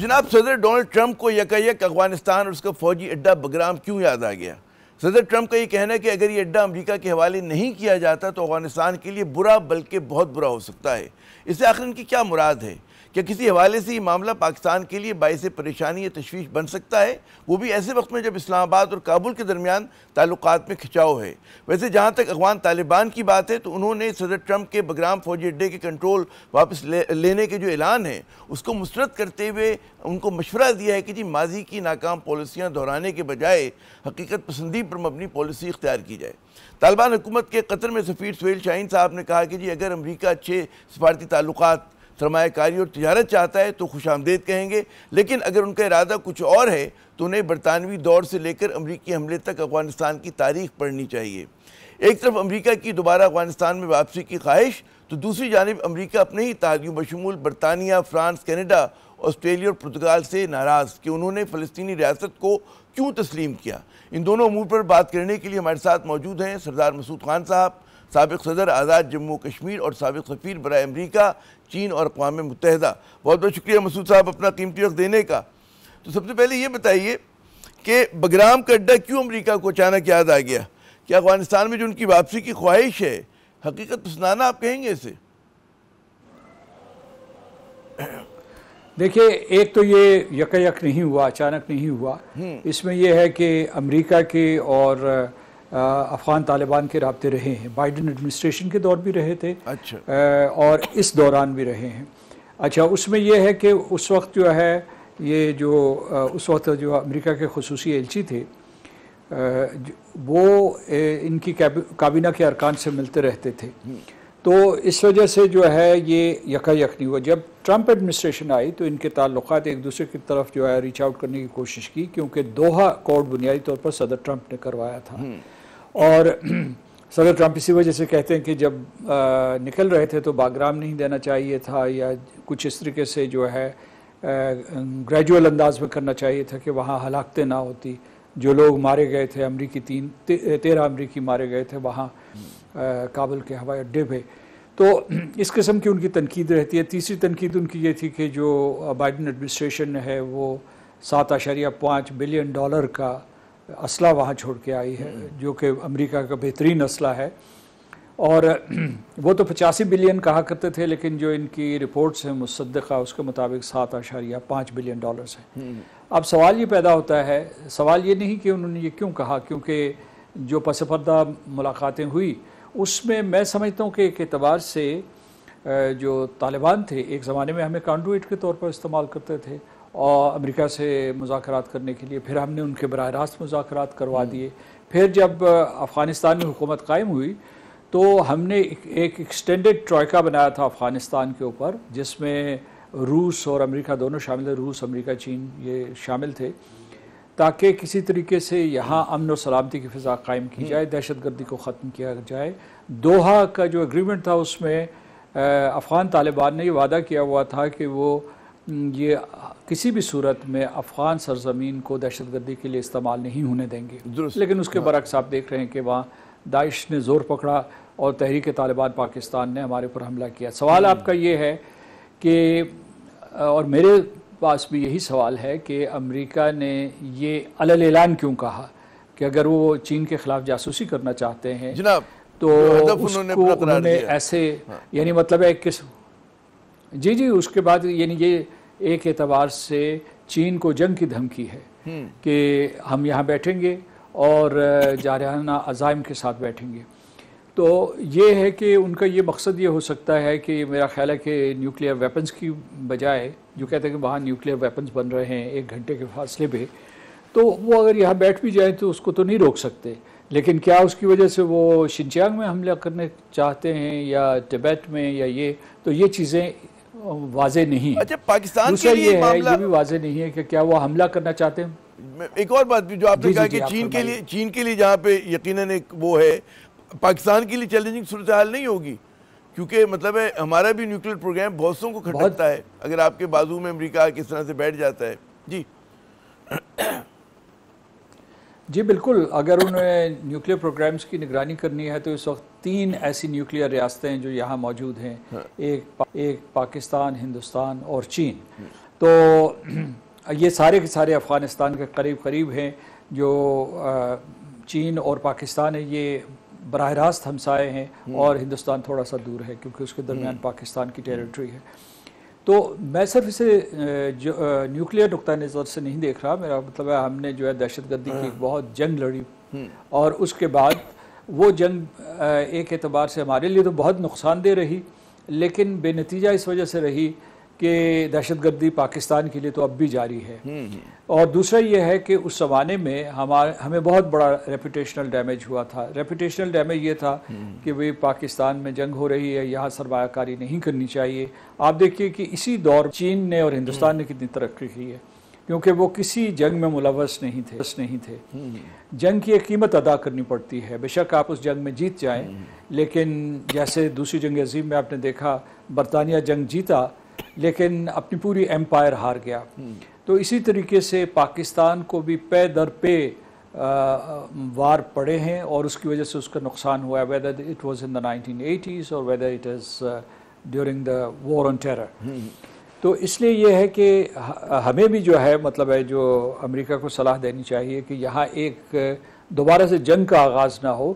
جناب صدر Donald Trump کو یکایک افغانستان اور اس کا فوجی اڈہ بگرام کیوں یاد آ گیا؟ صدر ٹرمپ کا یہ کہنا ہے کہ اگر یہ اڈہ امریکہ کے حوالے نہیں کیا جاتا تو افغانستان کے لیے برا بلکہ بہت برا ہو سکتا ہے۔ اس سے آخر ان کی کیا مراد ہے؟ کیا کسی حوالے سے یہ معاملہ پاکستان کے لیے باعث پریشانی یا تشویش بن سکتا ہے، وہ بھی ایسے وقت میں جب اسلام آباد اور کابل کے درمیان تعلقات میں کھچاؤ ہے؟ ویسے جہاں تک افغان طالبان کی بات ہے تو انہوں نے صدر ٹرمپ کے بگرام فوجی اڈے کے کنٹرول واپس لینے کے جو اعلان ہے اس کو مسترد کرتے ہوئے ان کو مشورہ دیا ہے کہ جی ماضی کی ناکام پالیسیاں دہرانے کے بجائے حقیقت پسندی پر مبنی پالیسی اختیار کی جائے۔ طالبان حکومت کے قطر میں سفیر سہیل شاہین صاحب نے کہا کہ جی اگر امریکہ اچھے سفارتی تعلقات، سرمایہ کاری اور تجارت چاہتا ہے تو خوش آمدید کہیں گے، لیکن اگر ان کا ارادہ کچھ اور ہے تو انہیں برطانوی دور سے لے کر امریکی حملے تک افغانستان کی تاریخ پڑھنی چاہیے۔ ایک طرف امریکہ کی دوبارہ افغانستان میں واپسی کی خواہش تو دوسری جانب امریکہ اپنے ہی اتحادیوں بشمول برطانیہ، فرانس، کینیڈا، آسٹریلیا اور پرتگال سے ناراض کہ انہوں نے فلسطینی ریاست کو کیوں تسلیم کیا۔ ان دونوں امور پر بات کرنے کے لیے ہمارے ساتھ موجود ہیں سردار مسعود خان صاحب، سابق صدر آزاد جموں و کشمیر اور سابق سفیر برائے امریکہ، چین اور اقوام متحدہ۔ بہت بہت شکریہ مسعود صاحب اپنا قیمتی وقت دینے کا۔ تو سب سے پہلے یہ بتائیے کہ بگرام کا اڈہ کیوں امریکہ کو اچانک یاد آ گیا؟ کیا افغانستان میں جو ان کی واپسی کی خواہش ہے حقیقت پسندانہ آپ کہیں گے اسے؟ دیکھیے، ایک تو یہ یکایک نہیں ہوا، اچانک نہیں ہوا۔ اس میں یہ ہے کہ امریکہ کے اور افغان طالبان کے رابطے رہے ہیں، بائیڈن ایڈمنسٹریشن کے دور بھی رہے تھے اور اس دوران بھی رہے ہیں۔ اچھا، اس میں یہ ہے کہ اس وقت جو ہے یہ جو اس وقت جو امریکہ کے خصوصی ایلچی تھے وہ ان کی کابینہ کے ارکان سے ملتے رہتے تھے، تو اس وجہ سے جو ہے یہ یکایک نہیں ہوا۔ جب ٹرمپ ایڈمنسٹریشن آئی تو ان کے تعلقات ایک دوسرے کی طرف جو ہے ریچ آؤٹ کرنے کی کوشش کی، کیونکہ دوحہ کوڈ بنیادی طور پر صدر ٹرمپ نے کروایا تھا، اور صدر ٹرمپ اسی وجہ سے کہتے ہیں کہ جب نکل رہے تھے تو باگرام نہیں دینا چاہیے تھا، یا کچھ اس طریقے سے جو ہے گریجول انداز میں کرنا چاہیے تھا کہ وہاں ہلاکتیں نہ ہوتی۔ جو لوگ مارے گئے تھے امریکی 13 امریکی مارے گئے تھے وہاں کابل کے ہوائی اڈے پہ، تو اس قسم کی ان کی تنقید رہتی ہے۔ تیسری تنقید ان کی یہ تھی کہ جو بائیڈن ایڈمنسٹریشن ہے وہ $7.5 بلین کا اسلحہ وہاں چھوڑ کے آئی ہے، جو کہ امریکہ کا بہترین اسلحہ ہے، اور وہ تو 85 بلین کہا کرتے تھے، لیکن جو ان کی رپورٹس ہیں مصدقہ اس کے مطابق $7.5 بلین ہے۔ اب سوال یہ پیدا ہوتا ہے، سوال یہ نہیں کہ انہوں نے یہ کیوں کہا، کیونکہ جو پس پردہ ملاقاتیں ہوئی اس میں سمجھتا ہوں کہ ایک اعتبار سے جو طالبان تھے ایک زمانے میں ہمیں کانڈویٹ کے طور پر استعمال کرتے تھے اور امریکہ سے مذاکرات کرنے کے لیے، پھر ہم نے ان کے براہ راست مذاکرات کروا دیے۔ پھر جب افغانستان میں حکومت قائم ہوئی تو ہم نے ایک ایکسٹینڈڈ ٹرائکا بنایا تھا افغانستان کے اوپر، جس میں روس اور امریکہ دونوں شامل تھے، روس، امریکہ، چین یہ شامل تھے، تاکہ کسی طریقے سے یہاں امن و سلامتی کی فضا قائم کی جائے، دہشت گردی کو ختم کیا جائے۔ دوحہ کا جو ایگریمنٹ تھا اس میں افغان طالبان نے یہ وعدہ کیا ہوا تھا کہ وہ یہ کسی بھی صورت میں افغان سرزمین کو دہشت گردی کے لیے استعمال نہیں ہونے دیں گے، لیکن اس کے برعکس آپ دیکھ رہے ہیں کہ وہاں داعش نے زور پکڑا اور تحریک طالبان پاکستان نے ہمارے اوپر حملہ کیا۔ سوال آپ کا یہ ہے کہ، اور میرے پاس بھی یہی سوال ہے کہ امریکہ نے یہ علل اعلان کیوں کہا کہ اگر وہ چین کے خلاف جاسوسی کرنا چاہتے ہیں جناب تو اس کو انہوں نے ایسے، یعنی مطلب ہے کہ جی اس کے بعد یعنی یہ ایک اعتبار سے چین کو جنگ کی دھمکی ہے کہ ہم یہاں بیٹھیں گے اور جارحانہ عزائم کے ساتھ بیٹھیں گے۔ تو یہ ہے کہ ان کا یہ مقصد یہ ہو سکتا ہے کہ میرا خیال ہے کہ نیوکلیئر ویپنز کی بجائے، جو کہتے ہیں کہ وہاں نیوکلیئر ویپنز بن رہے ہیں 1 گھنٹے کے فاصلے پہ، تو وہ اگر یہاں بیٹھ بھی جائیں تو اس کو تو نہیں روک سکتے، لیکن کیا اس کی وجہ سے وہ شنچیانگ میں حملہ کرنے چاہتے ہیں یا ٹبیٹ میں، یا تو یہ چیزیں واضح نہیں ہیں۔ اچھا، پاکستان دوسرا کے لیے یہ ہے، یہ بھی واضح نہیں ہے کہ کیا وہ حملہ کرنا چاہتے ہیں۔ ایک اور بات بھی جو آپ نے کہا کہ چین کے لیے جہاں پہ یقیناً ایک وہ ہے، پاکستان کے لیے چیلنجنگ صورتحال نہیں ہوگی، کیونکہ مطلب ہے ہمارا بھی نیوکلیئر پروگرام بہت سوں کو کھٹکتا ہے اگر آپ کے بازو میں امریکہ کس طرح سے بیٹھ جاتا ہے۔ جی جی بالکل، اگر انہیں نیوکلیئر پروگرامز کی نگرانی کرنی ہے تو اس وقت 3 ایسی نیوکلیئر ریاستیں ہیں جو یہاں موجود ہیں، ایک پاکستان، ہندوستان اور چین. تو یہ سارے کے سارے افغانستان کے قریب قریب ہیں. جو چین اور پاکستان ہے یہ براہ راست ہمسائے ہیں، اور ہندوستان تھوڑا سا دور ہے کیونکہ اس کے درمیان پاکستان کی ٹیریٹری ہے. تو میں صرف اسے نیوکلیئر نقطہ نظر سے نہیں دیکھ رہا. میرا مطلب ہے ہم نے جو ہے دہشت گردی کی بہت جنگ لڑی، اور اس کے بعد وہ جنگ ایک اعتبار سے ہمارے لیے تو بہت نقصان دہ رہی، لیکن بے نتیجہ اس وجہ سے رہی کہ دہشت گردی پاکستان کے لیے تو اب بھی جاری ہے. اور دوسرا یہ ہے کہ اس زمانے میں ہمیں بہت بڑا ریپوٹیشنل ڈیمیج ہوا تھا. ریپوٹیشنل ڈیمیج یہ تھا کہ بھئی پاکستان میں جنگ ہو رہی ہے، یہاں سرمایہ کاری نہیں کرنی چاہیے. آپ دیکھیے کہ اسی دور چین نے اور ہندوستان نے کتنی ترقی کی ہے، کیونکہ وہ کسی جنگ میں ملوث نہیں تھے. جنگ کی ایک قیمت ادا کرنی پڑتی ہے، بے شک آپ اس جنگ میں جیت جائیں، لیکن جیسے دوسری جنگ عظیم میں آپ نے دیکھا برطانیہ جنگ جیتا لیکن اپنی پوری ایمپائر ہار گیا. تو اسی طریقے سے پاکستان کو بھی پے در پے وار پڑے ہیں، اور اس کی وجہ سے اس کا نقصان ہوا ہے، whether it was in the 1980s or whether it is during the war on terror. تو اس لیے یہ ہے کہ ہمیں بھی جو ہے مطلب ہے جو امریکہ کو صلاح دینی چاہیے کہ یہاں ایک دوبارہ سے جنگ کا آغاز نہ ہو،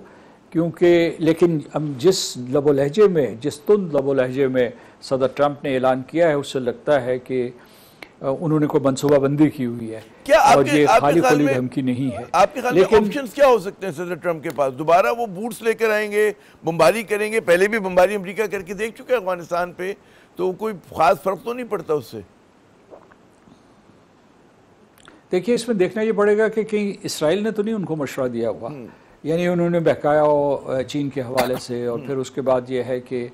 کیونکہ لیکن ہم جس لب و لہجے میں، جس تند لب و لہجے میں صدر ٹرمپ نے اعلان کیا ہے، اس سے لگتا ہے کہ انہوں نے کوئی منصوبہ بندی کی ہوئی ہے، اور یہ خالی کھلی دھمکی نہیں ہے. آپ کے خیال میں آپشنز کیا ہو سکتے ہیں صدر ٹرمپ کے پاس؟ دوبارہ وہ بوٹس لے کر آئیں گے، بمباری کریں گے؟ پہلے بھی بمباری امریکہ کر کے دیکھ چکے افغانستان پہ، تو کوئی خاص فرق تو نہیں پڑتا اس سے؟ دیکھیے اس میں دیکھنا یہ پڑے گا کہ کہیں اسرائیل نے تو نہیں ان کو مشورہ دیا ہوا، یعنی انہوں نے بہکایا ہو چین کے حوالے سے. اور پھر اس کے بعد یہ ہے کہ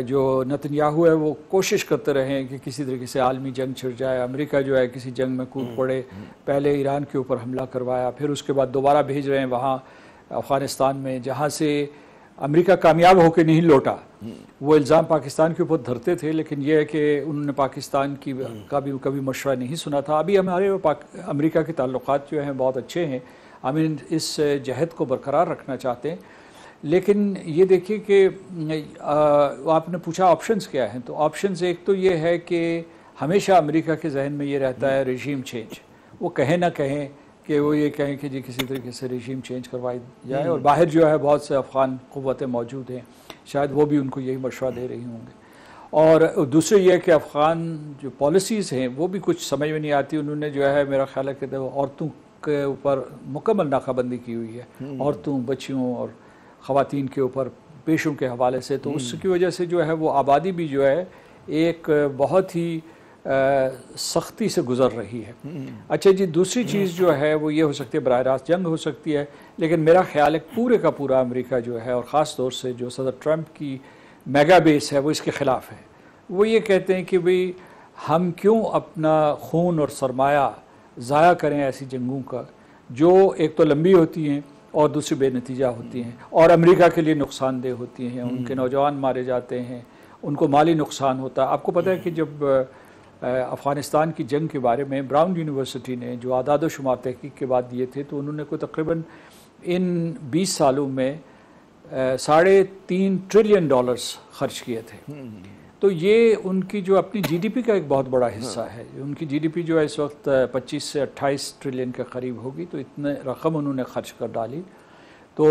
جو نتنیاہو ہے وہ کوشش کرتے رہے کہ کسی طریقے سے عالمی جنگ چھڑ جائے، امریکہ جو ہے کسی جنگ میں کود پڑے. پہلے ایران کے اوپر حملہ کروایا، پھر اس کے بعد دوبارہ بھیج رہے ہیں وہاں افغانستان میں، جہاں سے امریکہ کامیاب ہو کے نہیں لوٹا. وہ الزام پاکستان کے اوپر دھرتے تھے، لیکن یہ ہے کہ انہوں نے پاکستان کی کبھی مشورہ نہیں سنا تھا. ابھی ہمارے امریکہ کے تعلقات جو ہیں بہت اچھے ہیں، ہم اس جہد کو برقرار رکھنا چاہتے ہیں. لیکن یہ دیکھیے کہ آپ نے پوچھا آپشنز کیا ہیں، تو آپشنز ایک تو یہ ہے کہ ہمیشہ امریکہ کے ذہن میں یہ رہتا ہے ریجیم چینج. وہ کہیں نہ کہیں کہ وہ یہ کہیں کہ جی کسی طریقے سے ریجیم چینج کروائی جائے، اور باہر جو ہے بہت سے افغان قوتیں موجود ہیں، شاید وہ بھی ان کو یہی مشورہ دے رہی ہوں گے. اور دوسرے یہ ہے کہ افغان جو پالیسیز ہیں وہ بھی کچھ سمجھ میں نہیں آتی. انہوں نے جو ہے میرا خیال ہے کہ عورتوں کے اوپر مکمل ناکہ بندی کی ہوئی ہے، عورتوں، بچیوں اور خواتین کے اوپر پیشوں کے حوالے سے. تو اس کی وجہ سے جو ہے وہ آبادی بھی جو ہے ایک بہت ہی سختی سے گزر رہی ہے. اچھا جی، دوسری چیز جو ہے وہ یہ ہو سکتی ہے براہ راست جنگ ہو سکتی ہے، لیکن میرا خیال ہے پورے کا پورا امریکہ جو ہے، اور خاص طور سے جو صدر ٹرمپ کی میگا بیس ہے، وہ اس کے خلاف ہے. وہ یہ کہتے ہیں کہ بھئی ہم کیوں اپنا خون اور سرمایہ ضائع کریں ایسی جنگوں کا جو ایک تو لمبی ہوتی ہیں اور دوسری بے نتیجہ ہوتی ہیں، اور امریکہ کے لیے نقصان دہ ہوتی ہیں. ان کے نوجوان مارے جاتے ہیں، ان کو مالی نقصان ہوتا ہے. آپ کو پتہ ہے کہ جب افغانستان کی جنگ کے بارے میں براؤن یونیورسٹی نے جو اعداد و شمار تحقیق کے بعد دیے تھے، تو انہوں نے کوئی تقریباً ان 20 سالوں میں $3.5 ٹریلین خرچ کیے تھے. تو یہ ان کی جو اپنی جی ڈی پی کا ایک بہت بڑا حصہ ہے. ان کی جی ڈی پی جو ہے اس وقت 25 سے 28 ٹریلین کے قریب ہوگی. تو اتنے رقم انہوں نے خرچ کر ڈالی. تو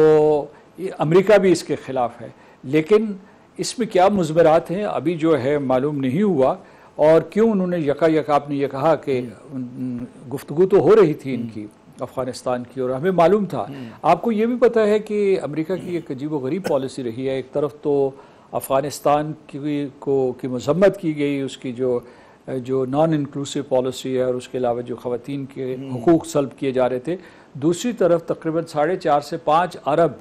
امریکہ بھی اس کے خلاف ہے، لیکن اس میں کیا مضمرات ہیں ابھی جو ہے معلوم نہیں ہوا. اور کیوں انہوں نے یکا آپ نے یہ کہا کہ گفتگو تو ہو رہی تھی ان کی افغانستان کی، اور ہمیں معلوم تھا. آپ کو یہ بھی پتہ ہے کہ امریکہ کی ایک عجیب و غریب پالیسی رہی ہے. ایک طرف تو افغانستان کی مذمت کی گئی، اس کی جو نان انکلوسیو پالیسی ہے، اور اس کے علاوہ جو خواتین کے حقوق سلب کیے جا رہے تھے. دوسری طرف تقریباً $4.5 سے $5 ارب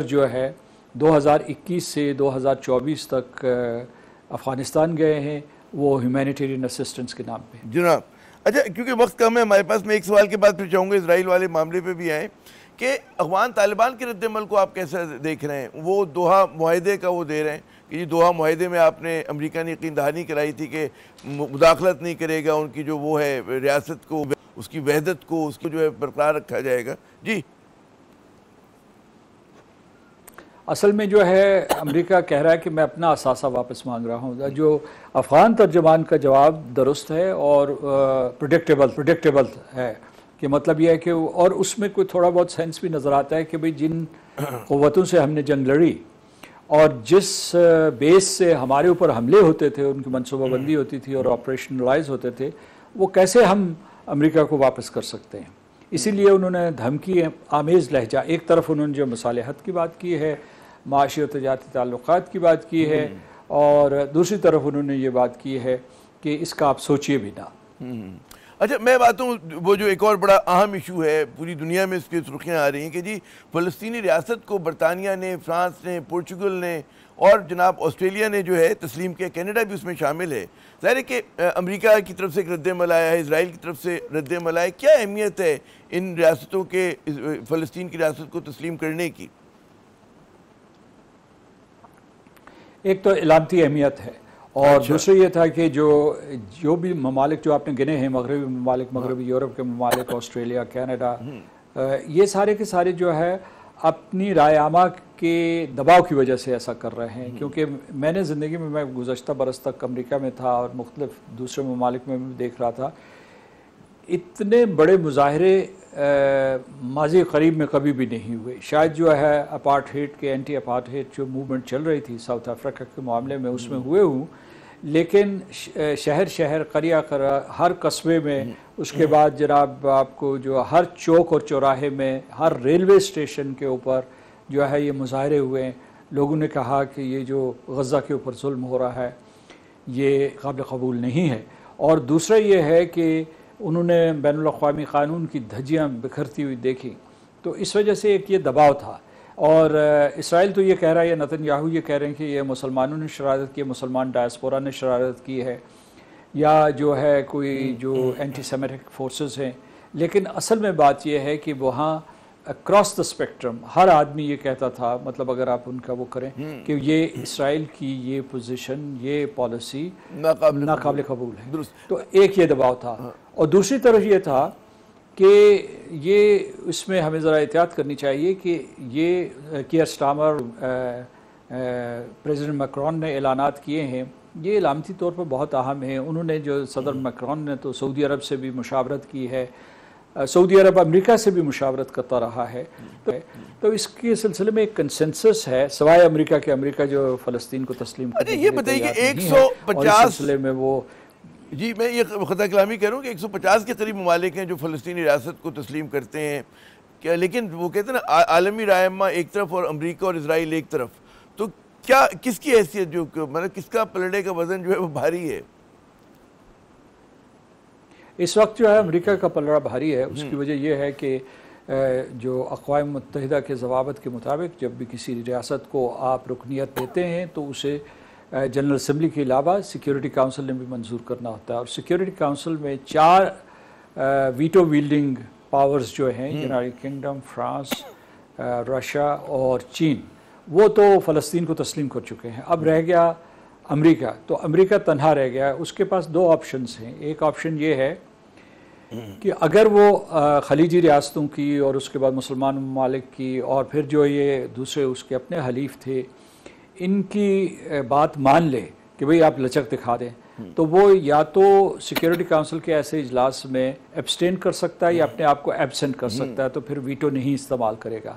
جو ہے 2021 سے 2024 تک افغانستان گئے ہیں، وہ ہیومینیٹیرین اسسٹنس کے نام پہ. جناب اچھا، کیونکہ وقت کم ہے ہمارے پاس، میں ایک سوال کے بعد پھر چاہوں گا اسرائیل والے معاملے پہ بھی آئیں کہ افغان طالبان کے رد عمل کو آپ کیسے دیکھ رہے ہیں؟ وہ دوحہ معاہدے کا وہ دے رہے ہیں کہ یہ دوحہ معاہدے میں آپ نے امریکہ نے یقین دہانی کرائی تھی کہ مداخلت نہیں کرے گا ان کی جو وہ ہے ریاست کو. اس کی وحدت کو، اس کو جو ہے برقرار رکھا جائے گا؟ جی اصل میں جو ہے امریکہ کہہ رہا ہے کہ میں اپنا اثاثہ واپس مانگ رہا ہوں. جو افغان ترجمان کا جواب درست ہے اور پریڈکٹیبل ہے کہ مطلب یہ ہے کہ اور اس میں کوئی تھوڑا بہت سینس بھی نظر آتا ہے کہ بھئی جن قوتوں سے ہم نے جنگ لڑی اور جس بیس سے ہمارے اوپر حملے ہوتے تھے، ان کی منصوبہ بندی ہوتی تھی اور آپریشنلائز ہوتے تھے، وہ کیسے ہم امریکہ کو واپس کر سکتے ہیں. اسی لیے انہوں نے دھمکی آمیز لہجہ، ایک طرف انہوں نے جو مصالحت کی بات کی ہے، معاشی و تجارتی تعلقات کی بات کی ہے، اور دوسری طرف انہوں نے یہ بات کی ہے کہ اس کا آپ سوچئے بھی نہ. اچھا میں بات ہوں وہ جو ایک اور بڑا اہم ایشو ہے، پوری دنیا میں اس کی سرخیاں آ رہی ہیں کہ جی فلسطینی ریاست کو برطانیہ نے، فرانس نے، پورچگل نے اور جناب آسٹریلیا نے جو ہے تسلیم کیا، کینیڈا بھی اس میں شامل ہے. ظاہر ہے کہ امریکہ کی طرف سے ایک رد عمل آیا ہے، اسرائیل کی طرف سے رد عمل آیا ہے. کیا اہمیت ہے ان ریاستوں کے فلسطین کی ریاست کو تسلیم کرنے کی؟ ایک تو علامتی اہمیت ہے، اور دوسرا یہ تھا کہ جو بھی ممالک جو آپ نے گنے ہیں، مغربی ممالک، مغربی یورپ کے ممالک، آسٹریلیا، کینیڈا، یہ سارے کے سارے جو ہے اپنی رائے عامہ کے دباؤ کی وجہ سے ایسا کر رہے ہیں. کیونکہ میں نے زندگی میں گزشتہ برس تک امریکہ میں تھا اور مختلف دوسرے ممالک میں بھی دیکھ رہا تھا، اتنے بڑے مظاہرے ماضی قریب میں کبھی بھی نہیں ہوئے. شاید جو ہے اپارٹھائڈ کے اینٹی اپارٹھائڈ جو موومنٹ چل رہی تھی ساؤتھ افریقہ کے معاملے میں، اس میں ہوئے ہوں، لیکن شہر قریہ ہر قصبے میں، اس کے بعد جناب آپ کو جو ہر چوک اور چوراہے میں، ہر ریلوے اسٹیشن کے اوپر جو ہے یہ مظاہرے ہوئے ہیں. لوگوں نے کہا کہ یہ جو غزہ کے اوپر ظلم ہو رہا ہے یہ قابل قبول نہیں ہے. اور دوسرا یہ ہے کہ انہوں نے بین الاقوامی قانون کی دھجیاں بکھرتی ہوئی دیکھی، تو اس وجہ سے ایک یہ دباؤ تھا. اور اسرائیل تو یہ کہہ رہا ہے، یا نتن یاہو یہ کہہ رہے ہیں کہ یہ مسلمانوں نے شرارت کی ہے، مسلمان ڈائسپورا نے شرارت کی ہے، یا جو ہے کوئی جو اینٹی سیمیٹک فورسز ہیں. لیکن اصل میں بات یہ ہے کہ وہاں اکراس دا اسپیکٹرم ہر آدمی یہ کہتا تھا، مطلب اگر آپ ان کا وہ کریں کہ یہ اسرائیل کی یہ پوزیشن، یہ پالیسی ناقابل قبول ہے. تو ایک یہ دباؤ تھا، اور دوسری طرف یہ تھا کہ یہ اس میں ہمیں ذرا احتیاط کرنی چاہیے کہ یہ کیئر سٹارمر، پریزیڈنٹ میکرون نے اعلانات کیے ہیں، یہ علامتی طور پر بہت اہم ہیں. انہوں نے جو صدر میکرون نے تو سعودی عرب سے بھی مشاورت کی ہے، سعودی عرب امریکہ سے بھی مشاورت کرتا رہا ہے. تو اس کے سلسلے میں ایک کنسنسس ہے، سوائے امریکہ کے، امریکہ جو فلسطین کو تسلیم کرنے یہ بتائیے کہ 150 سلسلے میں وہ جی میں یہ خطہ کلامی کہہ رہا ہوں کہ 150 کے قریب ممالک ہیں جو فلسطینی ریاست کو تسلیم کرتے ہیں، لیکن وہ کہتے ہیں نا عالمی رائے عامہ ایک طرف اور امریکہ اور اسرائیل ایک طرف. تو کیا کس کی حیثیت جو مطلب کس کا پلڑے کا وزن جو ہے وہ بھاری ہے؟ اس وقت جو ہے امریکہ کا پلڑا بھاری ہے. اس کی وجہ یہ ہے کہ جو اقوام متحدہ کے ضوابط کے مطابق جب بھی کسی ریاست کو آپ رکنیت دیتے ہیں تو اسے جنرل اسمبلی کے علاوہ سیکیورٹی کاؤنسل نے بھی منظور کرنا ہوتا ہے. اور سیکیورٹی کاؤنسل میں 4 ویٹو ویلڈنگ پاورز جو ہیں، یونائیٹڈ کنگڈم، فرانس، رشیا اور چین، وہ تو فلسطین کو تسلیم کر چکے ہیں. اب رہ گیا امریکہ، تو امریکہ تنہا رہ گیا. اس کے پاس 2 آپشنز ہیں. ایک آپشن یہ ہے کہ اگر وہ خلیجی ریاستوں کی اور اس کے بعد مسلمان ممالک کی اور پھر جو یہ دوسرے اس کے اپنے حلیف تھے ان کی بات مان لے کہ بھئی آپ لچک دکھا دیں، تو وہ یا تو سیکیورٹی کاؤنسل کے ایسے اجلاس میں ایبسٹین کر سکتا ہے یا اپنے آپ کو ایبسنٹ کر سکتا ہے، تو پھر ویٹو نہیں استعمال کرے گا.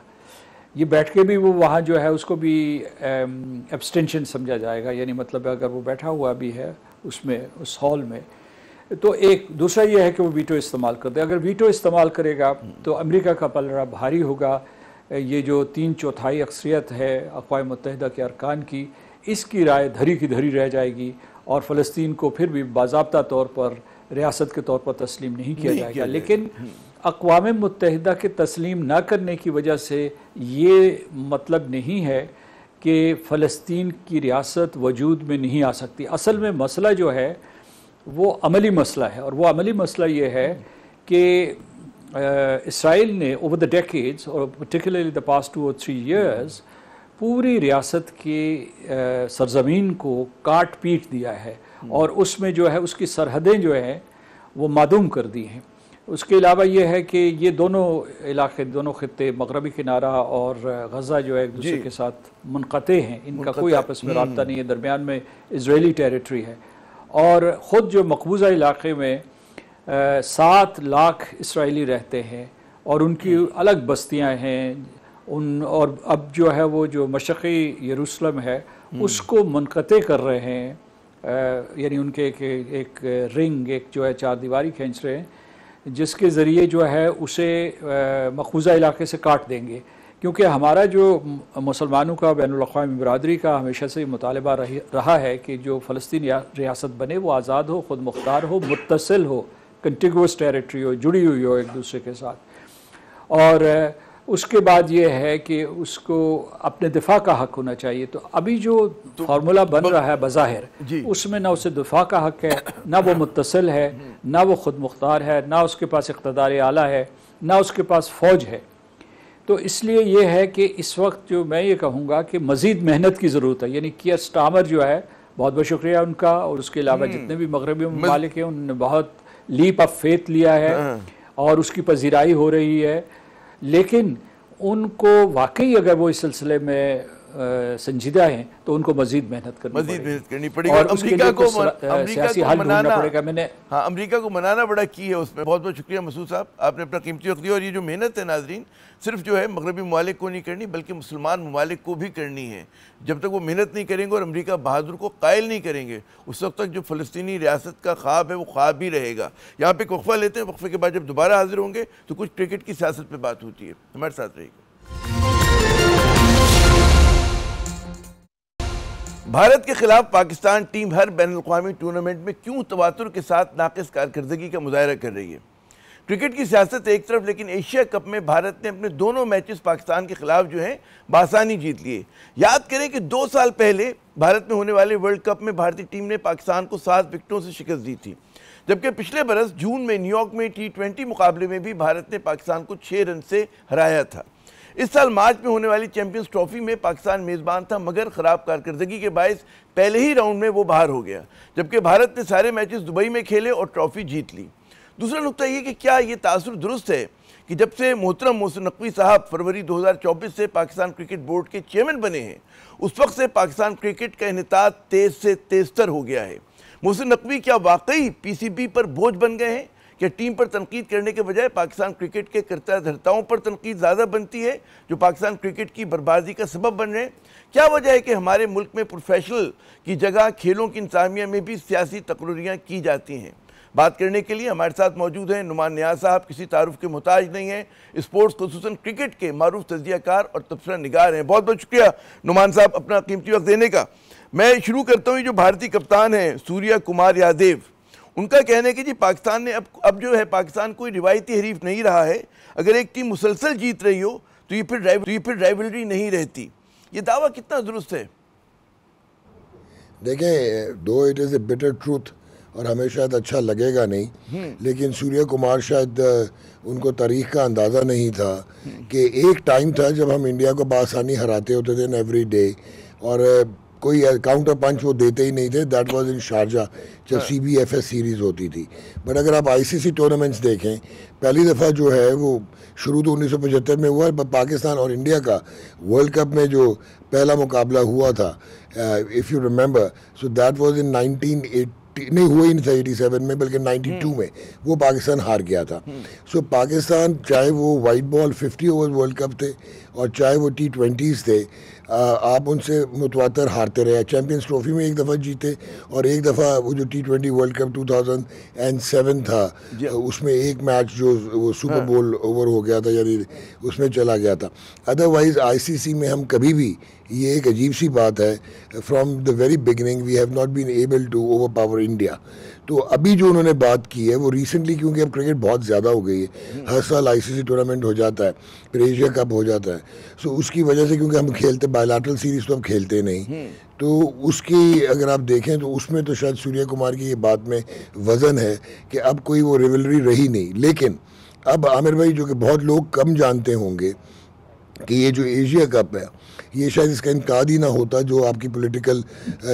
یہ بیٹھ کے بھی وہ وہاں جو ہے اس کو بھی ایبسٹینشن سمجھا جائے گا، یعنی مطلب اگر وہ بیٹھا ہوا بھی ہے اس میں، اس ہال میں. تو ایک دوسرا یہ ہے کہ وہ ویٹو استعمال کر دے. اگر ویٹو استعمال کرے گا تو امریکہ کا پلڑا بھاری ہوگا. یہ جو 3/4 اکثریت ہے اقوام متحدہ کے ارکان کی، اس کی رائے دھری کی دھری رہ جائے گی، اور فلسطین کو پھر بھی باضابطہ طور پر ریاست کے طور پر تسلیم نہیں کیا جائے گا. لیکن اقوام متحدہ کے تسلیم نہ کرنے کی وجہ سے یہ مطلب نہیں ہے کہ فلسطین کی ریاست وجود میں نہیں آ سکتی. اصل میں مسئلہ جو ہے وہ عملی مسئلہ ہے، اور وہ عملی مسئلہ یہ ہے کہ اسرائیل نے اوور دا ڈیکیڈز اور particularly the past 2 or 3 years پوری ریاست کی سرزمین کو کاٹ پیٹ دیا ہے، اور اس میں جو ہے اس کی سرحدیں جو ہیں وہ معدوم کر دی ہیں. اس کے علاوہ یہ ہے کہ یہ دونوں علاقے، دونوں خطے، مغربی کنارہ اور غزہ جو ہے ایک دوسرے کے ساتھ منقطع ہیں، ان کا کوئی آپس میں رابطہ نہیں ہے، درمیان میں اسرائیلی ٹیریٹری ہے، اور خود جو مقبوضہ علاقے میں 7 لاکھ اسرائیلی رہتے ہیں اور ان کی الگ بستیاں ہیں، اور اب جو ہے وہ جو مشرقی یروشلم ہے اس کو منقطع کر رہے ہیں، یعنی ان کے ایک رنگ، ایک جو ہے 4 دیواری کھینچ رہے ہیں، جس کے ذریعے جو ہے اسے مقبوضہ علاقے سے کاٹ دیں گے، کیونکہ ہمارا جو مسلمانوں کا بین الاقوامی برادری کا ہمیشہ سے مطالبہ رہا ہے کہ جو فلسطین ریاست بنے وہ آزاد ہو، خود مختار ہو، متصل ہو، کنٹیگوس ٹیریٹری ہو، جڑی ہوئی ہو ایک دوسرے کے ساتھ، اور اس کے بعد یہ ہے کہ اس کو اپنے دفاع کا حق ہونا چاہیے۔ تو ابھی جو فارمولا بن رہا ہے بظاہر، اس میں نہ اسے دفاع کا حق ہے، نہ وہ متصل ہے، نہ وہ خود مختار ہے، نہ اس کے پاس اقتدار اعلیٰ ہے، نہ اس کے پاس فوج ہے۔ تو اس لیے یہ ہے کہ اس وقت جو میں یہ کہوں گا کہ مزید محنت کی ضرورت ہے، یعنی کیئر سٹارمر جو ہے، بہت بہت شکریہ ان کا، اور اس کے علاوہ جتنے بھی مغربی ممالک ہیں انہوں نے بہت لیپ آف فیتھ لیا ہے اور اس کی پذیرائی ہو رہی ہے، لیکن ان کو واقعی اگر وہ اس سلسلے میں سنجیدہ ہیں تو ان کو مزید محنت کرنی پڑے گی، اور امریکہ کو سیاسی حل ڈھونڈنا پڑے گا۔ امریکہ کو منانا بڑا کی ہے اس میں۔ بہت بہت شکریہ مسعود صاحب، آپ نے اپنا قیمتی وقت دیا، اور یہ جو محنت ہے ناظرین صرف جو ہے مغربی ممالک کو نہیں کرنی بلکہ مسلمان ممالک کو بھی کرنی ہے۔ جب تک وہ محنت نہیں کریں گے اور امریکہ بہادر کو قائل نہیں کریں گے، اس وقت تک جو فلسطینی ریاست کا خواب ہے وہ خواب ہی رہے گا۔ یہاں پہ ایک وقفہ لیتے ہیں، وقفے کے بعد جب دوبارہ حاضر ہوں گے تو کچھ کرکٹ کی سیاست پہ بات ہوتی ہے، ہمارے ساتھ رہیے گا۔ بھارت کے خلاف پاکستان ٹیم ہر بین الاقوامی ٹورنامنٹ میں کیوں تواتر کے ساتھ ناقص کارکردگی کا مظاہرہ کر رہی ہے؟ کرکٹ کی سیاست ایک طرف، لیکن ایشیا کپ میں بھارت نے اپنے دونوں میچز پاکستان کے خلاف جو ہیں بآسانی جیت لیے۔ یاد کریں کہ 2 سال پہلے بھارت میں ہونے والے ورلڈ کپ میں بھارتی ٹیم نے پاکستان کو 7 وکٹوں سے شکست دی تھی، جبکہ پچھلے برس جون میں نیو یارک میں T20 مقابلے میں بھی بھارت نے پاکستان کو 6 رن سے ہرایا تھا۔ اس سال مارچ میں ہونے والی چیمپئنز ٹرافی میں پاکستان میزبان تھا، مگر خراب کارکردگی کے باعث پہلے ہی راؤنڈ میں وہ باہر ہو گیا، جبکہ بھارت نے سارے میچز دبئی میں کھیلے اور ٹرافی جیت لی۔ دوسرا نقطہ یہ کہ کیا یہ تاثر درست ہے کہ جب سے محترم محسن نقوی صاحب فروری 2024 سے پاکستان کرکٹ بورڈ کے چیئرمین بنے ہیں، اس وقت سے پاکستان کرکٹ کا انحطاط تیز سے تیز تر ہو گیا ہے۔ محسن نقوی کیا واقعی PCB پر بوجھ بن گئے ہیں؟ کیا ٹیم پر تنقید کرنے کے بجائے پاکستان کرکٹ کے کرتا دھرتاؤں پر تنقید زیادہ بنتی ہے جو پاکستان کرکٹ کی بربادی کا سبب بن رہے ہیں؟ کیا وجہ ہے کہ ہمارے ملک میں پروفیشنل کی جگہ کھیلوں کی انتظامیہ میں بھی سیاسی تقرریاں کی جاتی ہیں؟ بات کرنے کے لیے ہمارے ساتھ موجود ہیں نعمان نیاز صاحب، کسی تعارف کے محتاج نہیں ہیں، اسپورٹس خصوصاً کرکٹ کے معروف تجزیہ کار اور تبصرہ نگار ہیں۔ بہت بہت شکریہ نعمان صاحب اپنا قیمتی وقت دینے کا۔ میں شروع کرتا ہوں جو بھارتی کپتان ہیں سوریہ کمار یادیو، ان کا کہنا ہے کہ جی پاکستان نے اب جو ہے پاکستان کوئی روایتی حریف نہیں رہا ہے، اگر ایک ٹیم مسلسل جیت رہی ہو تو یہ پھر رائیولری نہیں رہتی۔ یہ دعویٰ کتنا درست ہے؟ دیکھیں، though it is a bitter truth اور ہمیں شاید اچھا لگے گا نہیں، لیکن سوریہ کمار شاید ان کو تاریخ کا اندازہ نہیں تھا کہ ایک ٹائم تھا جب ہم انڈیا کو بآسانی ہراتے ہوتے تھے ایوری ڈے، اور کوئی کاؤنٹر پنچ وہ دیتے ہی نہیں تھے۔ دیٹ واز ان شارجہ جب CBFS سیریز ہوتی تھی۔ بٹ اگر آپ ICC ٹورنامنٹس دیکھیں، پہلی دفعہ جو ہے وہ شروع تو 1975 میں ہوا، پاکستان اور انڈیا کا ورلڈ کپ میں جو پہلا مقابلہ ہوا تھا، if you remember, so that was in 1980 نہیں ہوا ہی نہیں تھا 87 میں، بلکہ 92 میں وہ پاکستان ہار گیا تھا۔ سو پاکستان چاہے وہ white ball 50 over world cup تھے اور چاہے وہ T20s تھے، آپ ان سے متواتر ہارتے رہے۔ چیمپئنز ٹرافی میں ایک دفعہ جیتے، اور ایک دفعہ وہ جو T20 ورلڈ کپ 2007 تھا، اس میں ایک میچ جو وہ سپر بول اوور ہو گیا تھا، یعنی اس میں چلا گیا تھا۔ ادروائز ICC میں ہم کبھی بھی، یہ ایک عجیب سی بات ہے، from the very beginning we have not been able to overpower India. تو ابھی جو انہوں نے بات کی ہے وہ ریسنٹلی، کیونکہ اب کرکٹ بہت زیادہ ہو گئی ہے، ہر سال ICC ٹورنامنٹ ہو جاتا ہے، پھر ایشیا کپ ہو جاتا ہے، سو اس کی وجہ سے کیونکہ ہم کھیلتے بائیلیٹرل سیریز تو اب کھیلتے نہیں، تو اس کی اگر آپ دیکھیں تو اس میں تو شاید سوریہ کمار کی یہ بات میں وزن ہے کہ اب کوئی وہ ریولری رہی نہیں۔ لیکن اب عامر بھائی، جو کہ بہت لوگ کم جانتے ہوں گے کہ یہ جو ایشیا کپ ہے یہ شاید اس کا انعقاد ہی نہ ہوتا جو آپ کی پولیٹیکل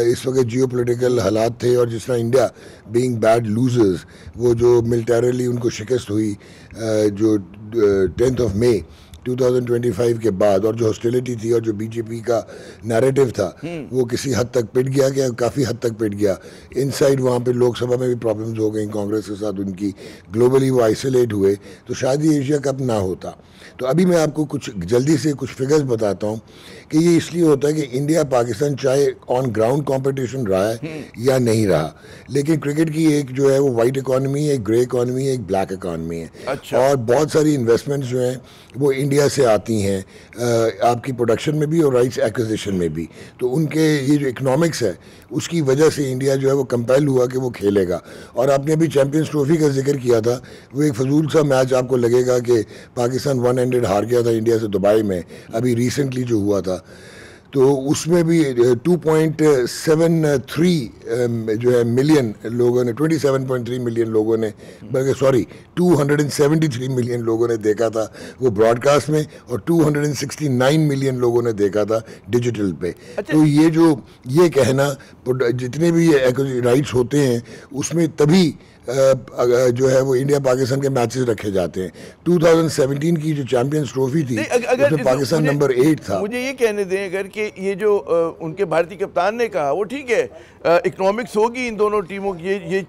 اس وقت جیو پولیٹیکل حالات تھے، اور جس طرح انڈیا بینگ بیڈ لوزرز، وہ جو ملٹریلی ان کو شکست ہوئی جو 10 مئی 2025 کے بعد، اور جو ہاسٹیلٹی تھی اور جو بی جے پی کا نیریٹو تھا وہ کسی حد تک پٹ گیا، کہ کافی حد تک پٹ گیا. ان سائڈ وہاں پہ لوک سبھا میں بھی پرابلمز ہو گئیں کانگریس کے ساتھ ان کی، گلوبلی وہ آئسولیٹ ہوئے، تو شاید یہ ایشیا کپ نہ ہوتا. تو ابھی میں آپ کو کچھ جلدی سے کچھ فگرز بتاتا ہوں کہ یہ اس لیے ہوتا ہے کہ انڈیا پاکستان چاہے آن گراؤنڈ کمپٹیشن رہا ہے یا نہیں رہا، لیکن کرکٹ کی ایک جو ہے وہ وائٹ اکانومی ہے، ایک گرے اکانومی ہے، ایک بلیک اکانومی ہے، اور بہت ساری انویسٹمنٹس جو ہیں وہ انڈیا سے آتی ہیں آپ کی پروڈکشن میں بھی اور رائٹس ایکوزیشن میں بھی. تو ان کے یہ جو اکنامکس ہے اس کی وجہ سے انڈیا جو ہے وہ کمپیل ہوا کہ وہ کھیلے گا. اور آپ نے ابھی چیمپئنز ٹرافی کا ذکر کیا تھا، وہ ایک فضول سا میچ آپ کو لگے گا کہ پاکستان 1-1 ہار گیا تھا انڈیا سے دبئی میں ابھی ریسنٹلی جو ہوا تھا، تو اس میں بھی 2.73 جو ہے ملین لوگوں نے 27.3 ملین لوگوں نے بلکہ 273 ملین لوگوں نے دیکھا تھا وہ براڈ کاسٹ میں، اور 269 ملین لوگوں نے دیکھا تھا ڈیجیٹل پہ. تو یہ کہنا جتنے بھی رائٹس ہوتے ہیں اس میں تبھی جو ہے وہ انڈیا پاکستان کے میچز رکھے جاتے ہیں. 2017 کی جو چیمپئنز ٹرافی تھی اس میں پاکستان نمبر 8 تھا. مجھے یہ کہنے دیں اگر کہ یہ جو ان کے بھارتی کپتان نے کہا وہ ٹھیک ہے، اکنامکس ہوگی ان دونوں ٹیموں کی، یہ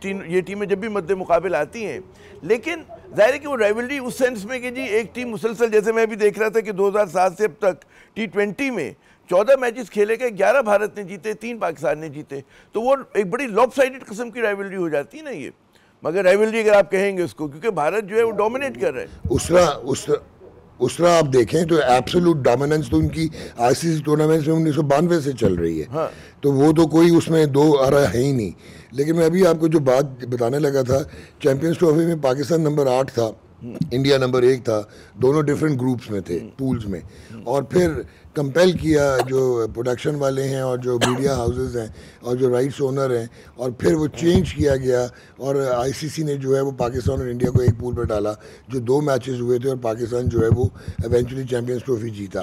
ٹیمیں جب بھی مد مقابل آتی ہیں، لیکن ظاہر ہے کہ وہ رائیولری اس سینس میں کہ جی ایک ٹیم مسلسل، جیسے میں بھی دیکھ رہا تھا کہ 2007 سے اب تک T20 میں 14 میچز کھیلے گئے، 11 بھارت نے جیتے، 3 پاکستان نے جیتے، تو وہ ایک بڑی لاپ سائڈڈ قسم کی رائیولری ہو جاتی ہے نا یہ. مگر رائیولری اگر آپ کہیں گے اس کو، کیونکہ بھارت جو ہے وہ ڈومینیٹ کر رہا ہے. اس طرح آپ دیکھیں تو ایبسولوٹ ڈومیننس تو ان کی آئی سی سی ٹورنامنٹس میں 1992 سے چل رہی ہے، تو وہ تو کوئی اس میں دو آرا ہے ہی نہیں. لیکن میں ابھی آپ کو جو بات بتانے لگا تھا، چیمپئنز ٹرافی میں پاکستان نمبر 8 تھا، انڈیا نمبر 1 تھا، دونوں ڈیفرنٹ گروپس میں تھے، پولز میں، اور پھر کمپیل کیا جو پروڈکشن والے ہیں اور جو میڈیا ہاؤسز ہیں اور جو رائٹس اونر ہیں، اور پھر وہ چینج کیا گیا، اور آئی سی سی نے جو ہے وہ پاکستان اور انڈیا کو ایک پول پہ ڈالا، جو 2 میچز ہوئے تھے، اور پاکستان جو ہے وہ ایونچولی چیمپئنز ٹرافی جیتا.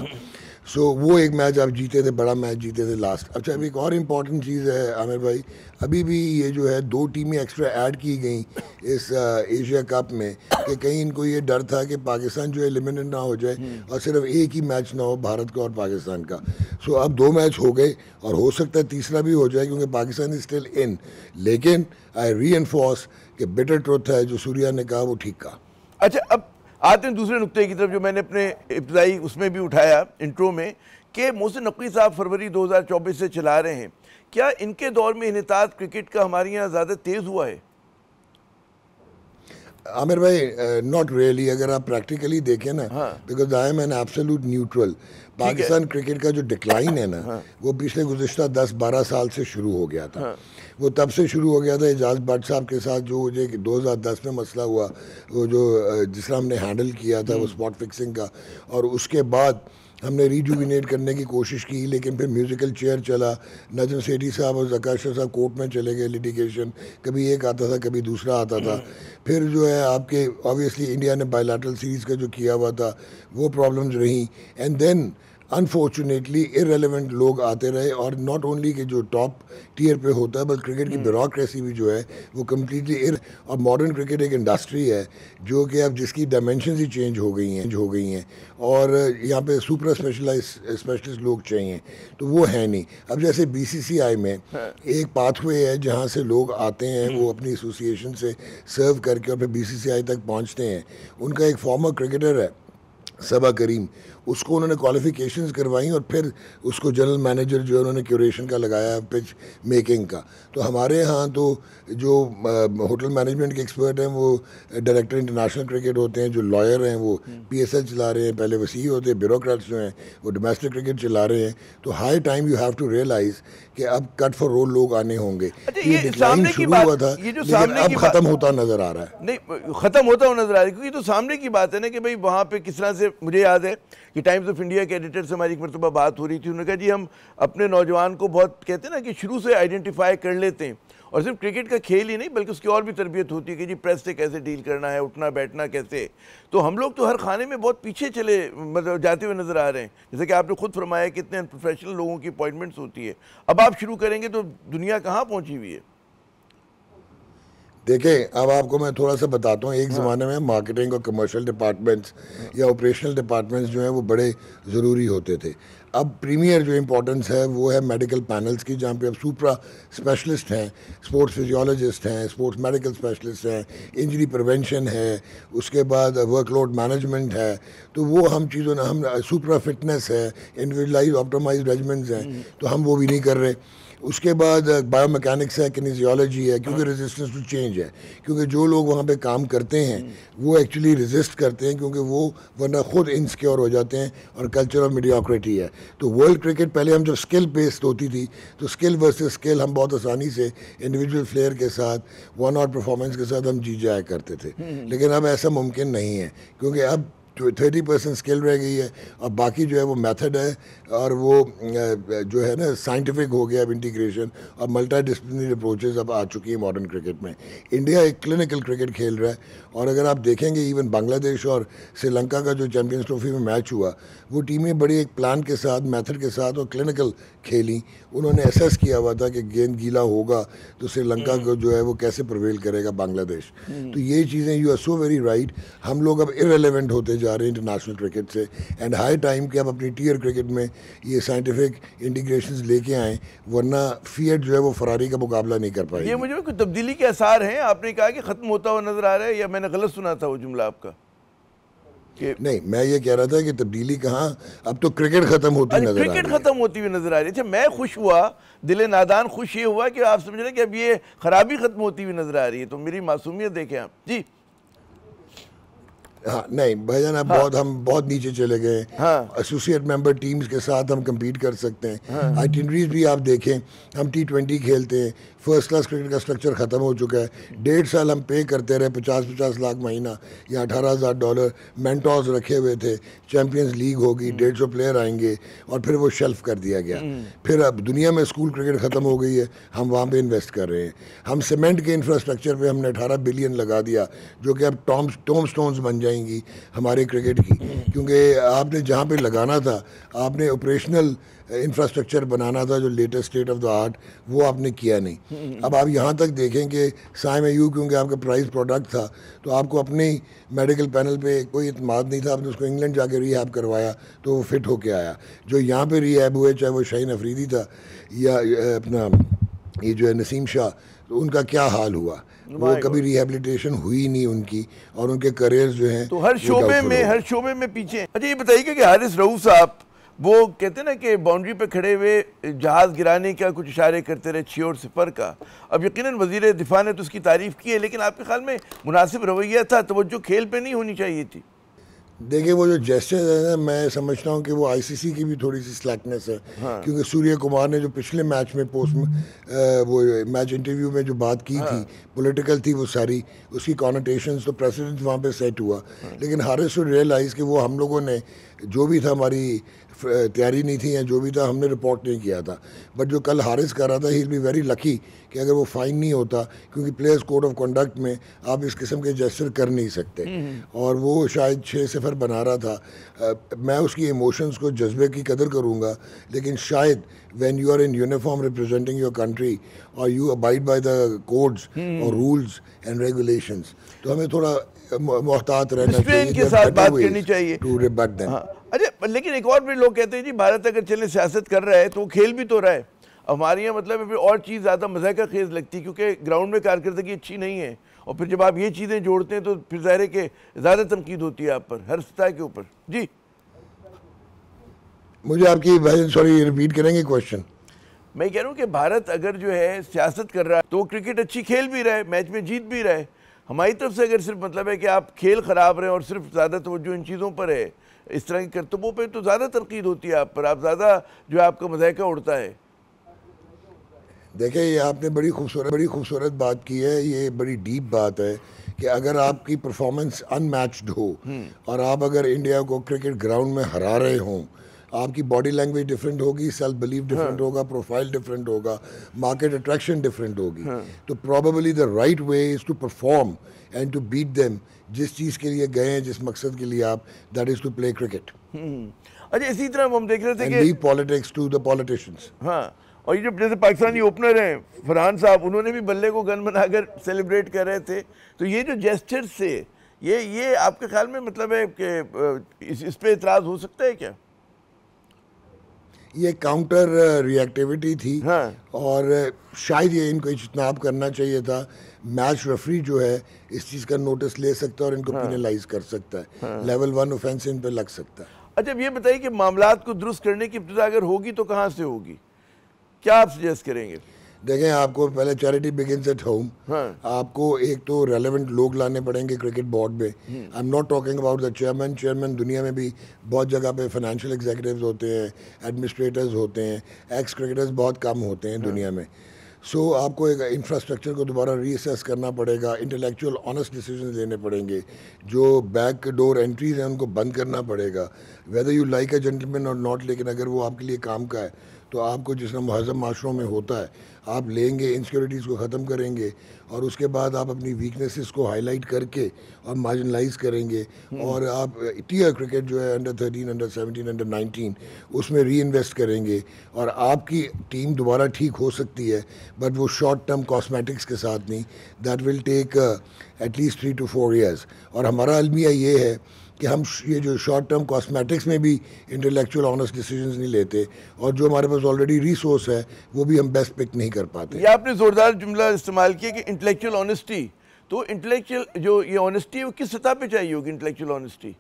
سو وہ ایک میچ آپ جیتے تھے، بڑا میچ جیتے تھے لاسٹ. اچھا ابھی ایک اور امپورٹنٹ چیز ہے عامر بھائی، ابھی بھی یہ جو ہے 2 ٹیمیں ایکسٹرا ایڈ کی گئیں اس ایشیا کپ میں، کہ کہیں ان کو یہ ڈر تھا کہ پاکستان جو ہے ایلیمنیٹ نہ ہو جائے اور صرف ایک ہی میچ نہ ہو بھارت کا اور پاکستان کا. سو اب 2 میچ ہو گئے، اور ہو سکتا ہے تیسرا بھی ہو جائے کیونکہ پاکستان از اسٹل ان. لیکن آئی ری انفورس کہ بیٹر ٹروتھ ہے جو سوریا نے کہا وہ ٹھیک کہا. اچھا اب آتے ہیں دوسرے نقطے کی طرف جو میں نے اپنے ابتدائی اس میں بھی اٹھایا انٹرو میں، کہ محسن نقوی صاحب فروری 2024 سے چلا رہے ہیں. کیا ان کے دور میں انحطاط کرکٹ کا ہمارے یہاں زیادہ تیز ہوا ہے؟ عامر بھائی ناٹ ریئلی، اگر آپ پریکٹیکلی دیکھیں نا، because I am an absolute neutral. Pakistan cricket کا جو ڈکلائن ہے نا وہ پچھلے گزشتہ 10-12 سال سے شروع ہو گیا تھا. وہ تب سے شروع ہو گیا تھا اعجاز بٹ صاحب کے ساتھ جو 2010 میں مسئلہ ہوا، وہ جو جس طرح ہم نے ہینڈل کیا تھا وہ اسپاٹ فکسنگ کا، اور اس کے بعد ہم نے ریجوینیٹ کرنے کی کوشش کی، لیکن پھر میوزیکل چیئر چلا، نجم سیٹھی صاحب اور ذکا اشرف صاحب کورٹ میں چلے گئے، لیٹیگیشن کبھی ایک آتا تھا کبھی دوسرا آتا تھا. پھر جو ہے آپ کے آبویسلی انڈیا نے بائی لیٹرل سیریز کا جو کیا ہوا تھا وہ پرابلمز رہیں، اینڈ دین انفارچونیٹلی ارریلیونٹ لوگ آتے رہے، اور ناٹ اونلی کہ جو ٹاپ ٹیئر پہ ہوتا ہے بلکہ کرکٹ کی بیوروکریسی بھی جو ہے وہ کمپلیٹلی اور ماڈرن کرکٹ ایک انڈسٹری ہے جو کہ اب جس کی ڈائمینشنز ہی چینج ہو گئی ہیں اور یہاں پہ سپر اسپیشلسٹ لوگ چاہیے، تو وہ ہے نہیں. اب جیسے BCCI میں ایک پاتھ وے ہے جہاں سے لوگ آتے ہیں، وہ اپنی ایسوسیشن سے سرو کر کے اور پھر BCCI تک پہنچتے ہیں. ان کا ایک فارمر کرکٹر ہے صبا کریم، اس کو انہوں نے کوالیفیکیشنز کروائیں اور پھر اس کو جنرل مینیجر جو ہے انہوں نے کیوریشن کا لگایا، پچ میکنگ کا. تو ہمارے ہاں تو جو ہوٹل مینجمنٹ کے ایکسپرٹ ہیں وہ ڈائریکٹر انٹرنیشنل کرکٹ ہوتے ہیں، جو لائر ہیں وہ PSL چلا رہے ہیں، پہلے وسیع ہوتے ہیں، بیوروکریٹس جو ہیں وہ ڈومیسٹک کرکٹ چلا رہے ہیں. تو high time you have to realise کہ اب کٹ فار رول لوگ آنے ہوں گے. یہ ڈکلائن شروع ہوا تھا لیکن اب ختم ہوتا نظر آ رہا ہے. نہیں ختم ہوتا ہوا نظر آ رہا ہے، کیونکہ تو سامنے کی بات ہے نا کہ بھائی وہاں پہ کس طرح سے. مجھے یاد ہے کہ ٹائمز آف انڈیا کے ایڈیٹر سے ہماری ایک مرتبہ بات ہو رہی تھی، انہوں نے کہا جی ہم اپنے نوجوان کو بہت کہتے ہیں نا کہ شروع سے آئیڈینٹیفائی کر لیتے ہیں، اور صرف کرکٹ کا کھیل ہی نہیں بلکہ اس کی اور بھی تربیت ہوتی ہے کہ جی پریس سے کیسے ڈیل کرنا ہے, اٹھنا بیٹھنا کیسے. تو ہم لوگ تو ہر خانے میں بہت پیچھے چلے مطلب جاتے ہوئے نظر آ رہے ہیں. جیسے کہ آپ نے خود فرمایا کہ اتنے پروفیشنل لوگوں کی اپوائنٹمنٹس ہوتی ہے. اب آپ شروع کریں گے تو دنیا کہاں پہنچی ہوئی ہے؟ دیکھیں اب آپ کو میں تھوڑا سا بتاتا ہوں. ایک زمانے میں مارکیٹنگ اور کمرشل ڈپارٹمنٹس یا آپریشنل ڈپارٹمنٹس جو ہیں وہ بڑے ضروری ہوتے تھے. اب پریمیئر جو امپورٹنس ہے وہ ہے میڈیکل پینلز کی, جہاں پہ اب سپرا اسپیشلسٹ ہیں, اسپورٹس فزیولوجسٹ ہیں, اسپورٹس میڈیکل اسپیشلسٹ ہیں, انجری پریونشن ہے, اس کے بعد ورک لوڈ مینجمنٹ ہے. تو وہ ہم چیزوں نے ہم سپرا فٹنس ہے, انڈیویجلائز آپٹمائز ریجمنٹس ہیں, تو ہم وہ بھی نہیں کر رہے. اس کے بعد بایو میکینکس ہے, کنیزیولوجی ہے, کیونکہ ریزسٹنس ٹو چینج ہے, کیونکہ جو لوگ وہاں پہ کام کرتے ہیں وہ ایکچولی ریزسٹ کرتے ہیں کیونکہ وہ ورنہ خود انسیکیور ہو جاتے ہیں, اور کلچر آف میڈیوکریٹی ہے. تو ورلڈ کرکٹ پہلے ہم جب اسکل بیسڈ ہوتی تھی تو اسکل ورسز اسکل ہم بہت آسانی سے انڈیویجول فلیئر کے ساتھ ون آؤٹ پرفارمنس کے ساتھ ہم جیت جایا کرتے تھے. لیکن اب ایسا ممکن نہیں ہے کیونکہ اب 30% اسکل رہ گئی ہے, اور باقی جو ہے وہ میتھڈ ہے, اور وہ جو ہے نا سائنٹیفک ہو گیا اب انٹیگریشن, اور ملٹی ڈسپلنری اپروچز اب آ چکی ہیں ماڈرن کرکٹ میں. انڈیا ایک کلینکل کرکٹ کھیل رہا ہے, اور اگر آپ دیکھیں گے ایون بنگلہ دیش اور سری لنکا کا جو چیمپئنز ٹرافی میں میچ ہوا, وہ ٹیمیں بڑی ایک پلان کے ساتھ, میتھڈ کے ساتھ اور کلینکل کھیلیں. انہوں نے ایسیس کیا ہوا تھا کہ گیند گیلا ہوگا تو سری لنکا کو جو ہے وہ کیسے پرویل کرے گا بنگلہ دیش. تو یہ چیزیں you are so very right, ہم لوگ اب ارریلیونٹ ہوتے جا رہے ہیں انٹرنیشنل کرکٹ سے, اینڈ ہائی ٹائم کہ اب اپنی ٹیئر کرکٹ میں یہ سائنٹیفک انٹیگریشنز لے کے آئیں, ورنہ فیٹ جو ہے وہ فراری کا مقابلہ نہیں کر پائے. یہ مجھے کوئی تبدیلی کے آثار ہیں؟ آپ نے کہا کہ ختم ہوتا ہوا نظر آ رہا ہے, یا میں نے غلط سنا تھا وہ جملہ آپ کا؟ نہیں, میں یہ کہہ رہا تھا کہ تبدیلی کہاں, اب تو کرکٹ ختم ہوتی نظر آ رہی ہے. کرکٹ ختم ہوتی ہوئی نظر آ رہی ہے. اچھا, میں خوش ہوا, دل نادان خوش یہ ہوا کہ آپ سمجھ رہے ہیں کہ اب یہ خرابی ختم ہوتی ہوئی نظر آ رہی ہے. تو میری معصومیت دیکھیں آپ. جی ہاں نہیں بھائی جان, ہم بہت نیچے چلے گئے. ایسوسیٹ ممبر ٹیمز کے ساتھ ہم کمپیٹ کر سکتے ہیں. آئٹنریز بھی آپ دیکھیں, ہم T20 کھیلتے ہیں. فرسٹ کلاس کرکٹ کا سٹرکچر ختم ہو چکا ہے. 1.5 سال ہم پے کرتے رہے, 50 لاکھ مہینہ یا $18,000. مینٹورز رکھے ہوئے تھے, چیمپئنز لیگ ہوگی, 150 پلیئر آئیں گے, اور پھر وہ شیلف کر دیا گیا. پھر اب دنیا میں اسکول کرکٹ ختم ہو گئی ہے, ہم وہاں پہ انویسٹ کر رہے ہیں. ہم سیمنٹ کے انفراسٹرکچر پہ ہم نے 18 بلین لگا دیا, جو کہ اب ٹوم سٹونز بن جائیں گی ہمارے کرکٹ کی, کیونکہ آپ نے جہاں پہ لگانا تھا, آپ نے آپریشنل انفراسٹرکچر بنانا تھا جو latest state of the art, وہ آپ نے کیا نہیں. اب آپ یہاں تک دیکھیں کہ سائم ایو کیونکہ آپ کا پرائز پروڈکٹ تھا, تو آپ کو اپنے میڈیکل پینل پہ کوئی اعتماد نہیں تھا, آپ نے اس کو انگلینڈ جا کے ری ہیب کروایا تو وہ فٹ ہو کے آیا. جو یہاں پہ ری ہیب ہوئے, چاہے وہ شاہین افریدی تھا یا اپنا یہ جو ہے نسیم شاہ, تو ان کا کیا حال ہوا؟ وہ کبھی ریہیبلیٹیشن ہوئی نہیں ان کی, اور ان کے کریئرز جو ہیں تو ہر شعبے میں پیچھے. اچھا یہ بتائیے کہ حارث رؤوف صاحب وہ کہتے ہیں نا کہ باؤنڈری پہ کھڑے ہوئے جہاز گرانے کا کچھ اشارے کرتے رہے 6 اور 0 کا. اب یقیناً وزیر دفاع نے تو اس کی تعریف کی ہے, لیکن آپ کے خیال میں مناسب رویہ تھا, توجہ کھیل پہ نہیں ہونی چاہیے تھی؟ دیکھیں وہ جو جیسچرز ہیں نا, میں سمجھتا ہوں کہ وہ آئی سی سی کی بھی تھوڑی سی سلیکنیس ہے. کیونکہ سوریہ کمار نے جو پچھلے میچ میں وہ میچ انٹرویو میں جو بات کی تھی, پولیٹیکل تھی وہ ساری, اس کی کانوٹیشنز, تو پریسیڈنٹ وہاں پہ سیٹ ہوا. لیکن حارث شوڈ ریئلائز کہ وہ ہم لوگوں نے جو بھی تھا, ہماری تیاری نہیں تھی یا جو بھی تھا, ہم نے رپورٹ نہیں کیا تھا. بٹ جو کل حارث کر رہا تھا, ہی ول بی ویری لکی کہ اگر وہ فائن نہیں ہوتا, کیونکہ پلیئرز کوڈ آف کنڈکٹ میں آپ اس قسم کے جیسچر کر نہیں سکتے, اور وہ شاید 6-0 بنا رہا تھا. میں اس کی ایموشنز کو, جذبے کی قدر کروں گا, لیکن شاید when you are in uniform representing your country or you abide by the codes or rules and regulations, تو ہمیں تھوڑا محتاط رہنا چاہیے, کے ساتھ بات کرنی چاہیے to rebut them. اچھا لیکن ایک اور بھی لوگ کہتے ہیں جی بھارت اگر چلے سیاست کر رہا ہے تو وہ کھیل بھی تو رہا ہے. ہمارے یہاں مطلب پھر اور چیز زیادہ مذائقہ خیز لگتی ہے, کیونکہ گراؤنڈ میں کارکردگی اچھی نہیں ہے, اور پھر جب آپ یہ چیزیں جوڑتے ہیں تو پھر ظاہر ہے کہ زیادہ تنقید ہوتی ہے آپ پر ہر سطح کے اوپر. جی مجھے آپ کی سوری ریپیٹ کریں گے کوشچن؟ میں کہہ رہا ہوں کہ بھارت اگر جو ہے سیاست کر رہا ہے تو کرکٹ اچھی کھیل بھی رہا ہے, میچ میں جیت بھی رہا ہے. ہماری طرف سے اگر صرف مطلب ہے کہ آپ کھیل خراب رہے اور صرف زیادہ توجہ ان چیزوں پر ہے, اس طرح کی کرتبوں پہ, تو زیادہ تنقید ہوتی ہے آپ پر, آپ زیادہ جو ہے آپ کا مذائقہ اڑتا ہے. دیکھیں یہ آپ نے بڑی خوبصورت بات کی ہے, یہ بڑی ڈیپ بات ہے کہ اگر آپ کی پرفارمنس ان میچڈ ہو, اور آپ اگر انڈیا کو کرکٹ گراؤنڈ میں ہرا رہے ہوں, آپ کی باڈی لینگویج ڈفرینٹ ہوگی, سیلف بلیف ڈفرینٹ ہوگا, پروفائل ڈفرینٹ ہوگا, مارکیٹ اٹریکشن ڈفرینٹ ہوگی. تو probably the right way is to perform and to beat them, جس چیز کے لیے گئے ہیں, جس مقصد کے لیے آپ, that is to play cricket. اچھا اسی طرح ہم دیکھ رہے تھے کہ leave politics to the politicians. ہاں, اور یہ جو جیسے پاکستانی اوپنر ہیں فرحان صاحب, انہوں نے بھی بلے کو گن بنا کر سیلیبریٹ کر رہے تھے. تو یہ جو جیسچرز سے یہ آپ کے خیال میں مطلب ہے کہ اس پہ اعتراض ہو سکتا ہے کیا؟ یہ کاؤنٹر ری ایکٹیویٹی تھی, اور شاید یہ ان کو اجتناب کرنا چاہیے تھا. میچ ریفری جو ہے اس چیز کا نوٹس لے سکتا ہے اور ان کو پینلائز کر سکتا ہے, لیول 1 اوفینس ان پہ لگ سکتا ہے. اچھا یہ بتائیے کہ معاملات کو درست کرنے کی ابتدا اگر ہوگی تو کہاں سے ہوگی, کیا آپ سجیسٹ کریں گے؟ دیکھیں, آپ کو پہلے چیریٹی بگنز ایٹ ہوم. آپ کو ایک تو ریلیونٹ لوگ لانے پڑیں گے کرکٹ بورڈ میں. I am not talking about the chairman دنیا میں بھی بہت جگہ پہ فائنینشیل ایگزیکٹیوز ہوتے ہیں, ایڈمنسٹریٹرز ہوتے ہیں, ایکس کرکٹرز بہت کم ہوتے ہیں دنیا میں. سو آپ کو ایک انفراسٹرکچر کو دوبارہ ری اسیس کرنا پڑے گا, انٹلیکچوئل آنیسٹ ڈیسیژنز لینے پڑیں گے, جو بیک ڈور انٹریز ہیں ان کو بند کرنا پڑے گا, whether you like a gentleman or not. لیکن اگر وہ آپ کے لیے کام کا ہے تو آپ کو جس طرح مہذب معاشروں میں ہوتا ہے, آپ لیں گے, انسیکیورٹیز کو ختم کریں گے, اور اس کے بعد آپ اپنی ویکنیسز کو ہائی لائٹ کر کے اور مارجنلائز کریں گے, اور آپ ٹیئر کرکٹ جو ہے انڈر 13, انڈر 17, انڈر 19 اس میں ری انویسٹ کریں گے, اور آپ کی ٹیم دوبارہ ٹھیک ہو سکتی ہے, بٹ وہ شارٹ ٹرم کاسمیٹکس کے ساتھ نہیں. That will take at least 3 to 4 years. اور ہمارا المیہ یہ ہے کہ ہم یہ جو شارٹ ٹرم کاسمیٹکس میں بھی انٹلیکچوئل آنیسٹ ڈیسیژنز نہیں لیتے, اور جو ہمارے پاس آلریڈی ریسورس ہے وہ بھی ہم بیسٹ پک نہیں کر پاتے. یہ آپ نے زوردار جملہ استعمال کیا کہ انٹلیکچوئل آنیسٹی. تو انٹلیکچوئل جو یہ آنیسٹی وہ کس سطح پہ چاہیے ہوگی؟ انٹلیکچوئل آنیسٹی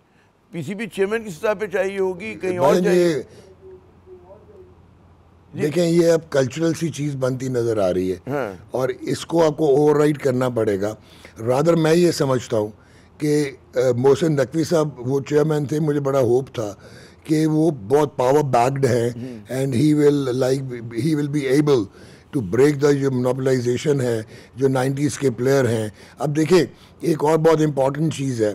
پی سی بی چیئرمین کی سطح پہ چاہیے ہوگی, کہیں اور چاہیے؟ دیکھیں, یہ اب کلچرل سی چیز بنتی نظر آ رہی ہے, اور اس کو آپ کو اوور رائڈ کرنا پڑے گا. رادر میں یہ سمجھتا ہوں کہ محسن نقوی صاحب وہ چیئرمین تھے, مجھے بڑا ہوپ تھا کہ وہ بہت پاور بیکڈ ہیں, and he will be able to break the جو مونوپلائزیشن ہے جو 90s کے پلیئر ہیں. اب دیکھیں, ایک اور بہت امپورٹنٹ چیز ہے,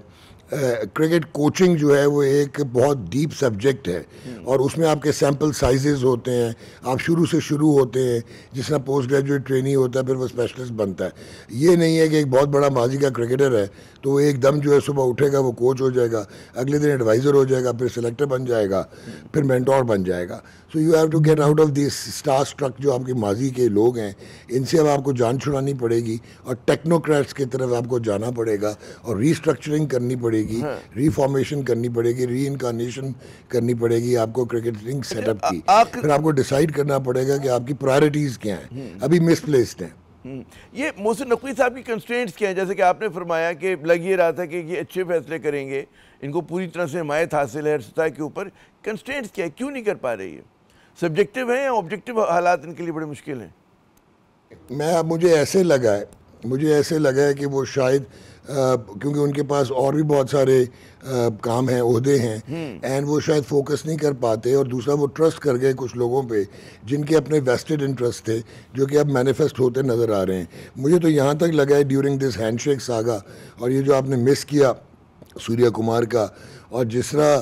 کرکٹ کوچنگ جو ہے وہ ایک بہت ڈیپ سبجیکٹ ہے, اور اس میں آپ کے سیمپل سائزز ہوتے ہیں, آپ شروع سے شروع ہوتے ہیں, جس طرح پوسٹ گریجویٹ ٹرینی ہوتا ہے پھر وہ اسپیشلسٹ بنتا ہے. یہ نہیں ہے کہ ایک بہت بڑا ماضی کا کرکٹر ہے تو وہ ایک دم جو ہے صبح اٹھے گا وہ کوچ ہو جائے گا, اگلے دن ایڈوائزر ہو جائے گا, پھر سلیکٹر بن جائے گا, پھر مینٹور بن جائے گا. So you have to get out of this star struck جو آپ کے ماضی کے لوگ ہیں, ان سے اب آپ کو جان چھڑانی پڑے گی, اور ٹیکنوکریٹس کی طرف آپ کو جانا پڑے گا, اور ری اسٹرکچرنگ کرنی پڑے گی, ری فارمیشن کرنی پڑے گی, ری انکارنیشن کرنی پڑے گی آپ کو کرکٹنگ سیٹ اپ کی. پھر آپ کو ڈیسائیڈ کرنا پڑے گا کہ آپ کی پرائرٹیز کیا ہیں, ابھی مس پلیسڈ ہیں. یہ محسن نقوی صاحب کی کنسٹرینٹس کیا ہیں؟ جیسے کہ آپ نے فرمایا کہ لگ یہ رہا تھا کہ یہ اچھے فیصلے کریں گے, ان کو پوری طرح سے حمایت حاصل ہے ہر سطح کے اوپر. کنسٹرینٹس کیا ہے, کیوں نہیں کر پا رہی ہے؟ سبجیکٹیو ہیں یا آبجیکٹیو حالات ان کے لیے بڑے مشکل ہیں؟ مجھے ایسے لگا ہے کہ وہ شاید کیونکہ ان کے پاس اور بھی بہت سارے کام ہیں, عہدے ہیں, اینڈ وہ شاید فوکس نہیں کر پاتے, اور دوسرا وہ ٹرسٹ کر گئے کچھ لوگوں پہ جن کے اپنے ویسٹڈ انٹرسٹ تھے, جو کہ اب مینیفیسٹ ہوتے نظر آ رہے ہیں. مجھے تو یہاں تک لگا ہے during this hand shake saga, اور یہ جو آپ نے مس کیا سوریہ کمار کا, اور جس طرح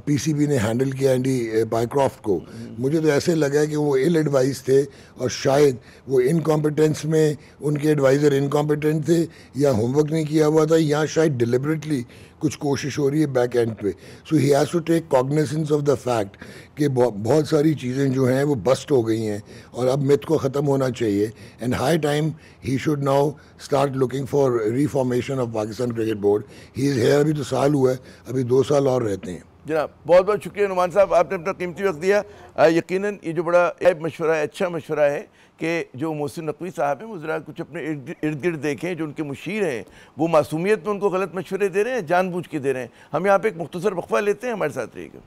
پی سی بی نے ہینڈل کیا اینڈی بائیکرافٹ کو, مجھے تو ایسے لگا ہے کہ وہ ایل ایڈوائز تھے, اور شاید وہ انکمپیٹنس میں ان کے ایڈوائزر انکمپیٹنٹ تھے, یا ہوم ورک نہیں کیا ہوا تھا, یا شاید ڈیلیبریٹلی کچھ کوشش ہو رہی ہے بیک اینڈ پہ. So he has to take cognizance of the fact کہ بہت ساری چیزیں جو ہیں وہ بسٹ ہو گئی ہیں, اور اب میتھ کو ختم ہونا چاہیے, and high time he should now start looking for reformation of Pakistan cricket board. He is here, ابھی تو سال ہوا ہے, ابھی 2 سال اور رہتے ہیں. جناب بہت بہت شکریہ نعمان صاحب, آپ نے اپنا قیمتی وقت دیا. یقیناً یہ جو بڑا مشورہ ہے, اچھا مشورہ ہے کہ جو محسن نقوی صاحب ہیں وہ ذرا کچھ اپنے ارد گرد دیکھیں, جو ان کے مشیر ہیں وہ معصومیت میں ان کو غلط مشورے دے رہے ہیں, جان بوجھ کے دے رہے ہیں. ہم یہاں پہ ایک مختصر وقفہ لیتے ہیں, ہمارے ساتھ رہیے گا.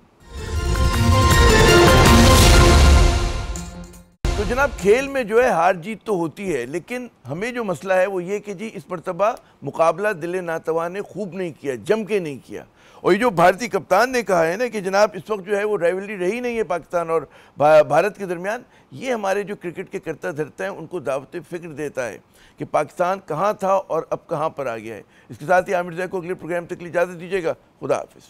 تو جناب کھیل میں جو ہے ہار جیت تو ہوتی ہے, لیکن ہمیں جو مسئلہ ہے وہ یہ کہ جی اس مرتبہ مقابلہ دل ناتواں نے خوب نہیں کیا, جم کے نہیں کیا. اور یہ جو بھارتی کپتان نے کہا ہے نا کہ جناب اس وقت جو ہے وہ رائیولری رہی نہیں ہے پاکستان اور بھارت کے درمیان, یہ ہمارے جو کرکٹ کے کرتا دھرتا ہیں ان کو دعوت فکر دیتا ہے کہ پاکستان کہاں تھا اور اب کہاں پر آ گیا ہے. اس کے ساتھ ہی عامر زیدہ کو اگلے پروگرام تک اجازت دیجیے گا. خدا حافظ.